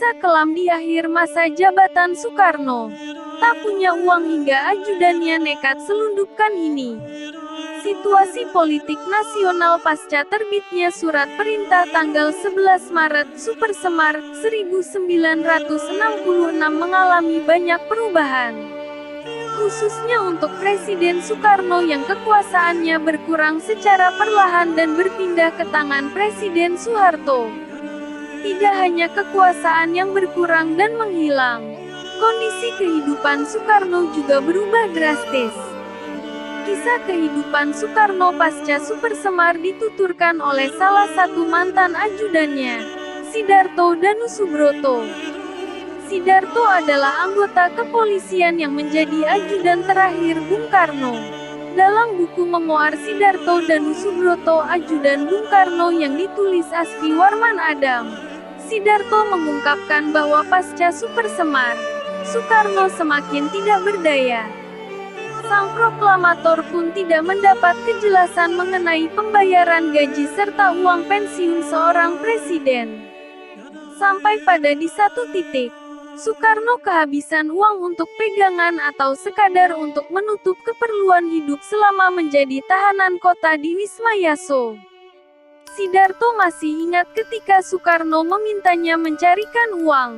Masa kelam di akhir masa jabatan Soekarno. Tak punya uang hingga ajudannya nekat selundupkan ini. Situasi politik nasional pasca terbitnya surat perintah tanggal 11 Maret Supersemar 1966 mengalami banyak perubahan. Khususnya untuk Presiden Soekarno yang kekuasaannya berkurang secara perlahan dan berpindah ke tangan Presiden Soeharto. Tidak hanya kekuasaan yang berkurang dan menghilang, kondisi kehidupan Soekarno juga berubah drastis. Kisah kehidupan Soekarno pasca Supersemar dituturkan oleh salah satu mantan ajudannya, Sidarto Danusubroto. Sidarto adalah anggota kepolisian yang menjadi ajudan terakhir Bung Karno. Dalam buku memoar Sidarto Danusubroto Ajudan Bung Karno yang ditulis Asfi Warman Adam, Sidarto mengungkapkan bahwa pasca Supersemar, Soekarno semakin tidak berdaya. Sang proklamator pun tidak mendapat kejelasan mengenai pembayaran gaji serta uang pensiun seorang presiden. Sampai pada di satu titik, Soekarno kehabisan uang untuk pegangan atau sekadar untuk menutup keperluan hidup selama menjadi tahanan kota di Wisma Yaso. Sidarto masih ingat ketika Soekarno memintanya mencarikan uang.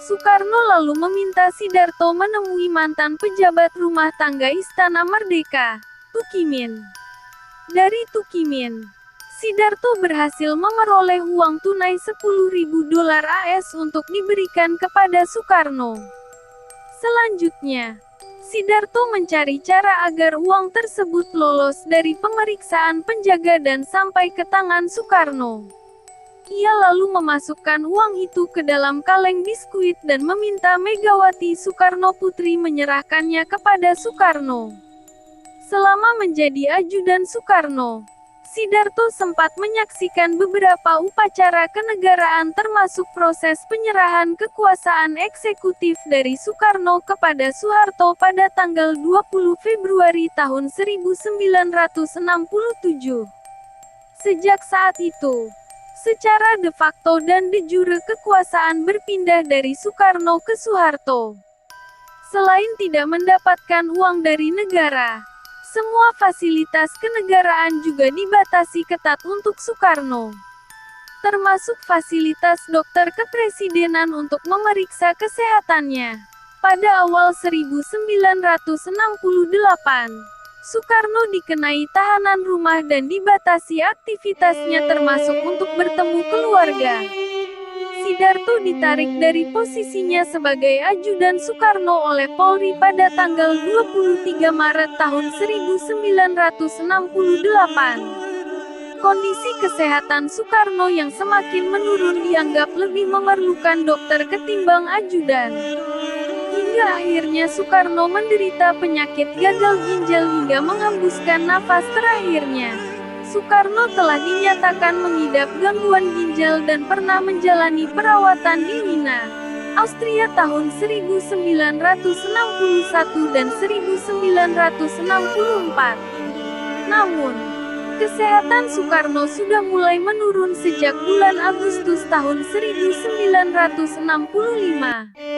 Soekarno lalu meminta Sidarto menemui mantan pejabat rumah tangga Istana Merdeka, Tukimin. Dari Tukimin, Sidarto berhasil memperoleh uang tunai 10.000 dolar AS untuk diberikan kepada Soekarno. Selanjutnya, Sidarto mencari cara agar uang tersebut lolos dari pemeriksaan penjaga dan sampai ke tangan Soekarno. Ia lalu memasukkan uang itu ke dalam kaleng biskuit dan meminta Megawati Soekarno Putri menyerahkannya kepada Soekarno. Selama menjadi ajudan Soekarno, Sidarto sempat menyaksikan beberapa upacara kenegaraan termasuk proses penyerahan kekuasaan eksekutif dari Soekarno kepada Soeharto pada tanggal 20 Februari tahun 1967. Sejak saat itu, secara de facto dan de jure kekuasaan berpindah dari Soekarno ke Soeharto. Selain tidak mendapatkan uang dari negara, semua fasilitas kenegaraan juga dibatasi ketat untuk Soekarno. Termasuk fasilitas dokter kepresidenan untuk memeriksa kesehatannya. Pada awal 1968, Soekarno dikenai tahanan rumah dan dibatasi aktivitasnya termasuk untuk bertemu keluarga. Sidarto ditarik dari posisinya sebagai ajudan Soekarno oleh Polri pada tanggal 23 Maret tahun 1968. Kondisi kesehatan Soekarno yang semakin menurun dianggap lebih memerlukan dokter ketimbang ajudan. Hingga akhirnya Soekarno menderita penyakit gagal ginjal hingga menghembuskan nafas terakhirnya. Soekarno telah dinyatakan mengidap gangguan ginjal dan pernah menjalani perawatan di Wina, Austria tahun 1961 dan 1964. Namun, kesehatan Soekarno sudah mulai menurun sejak bulan Agustus tahun 1965.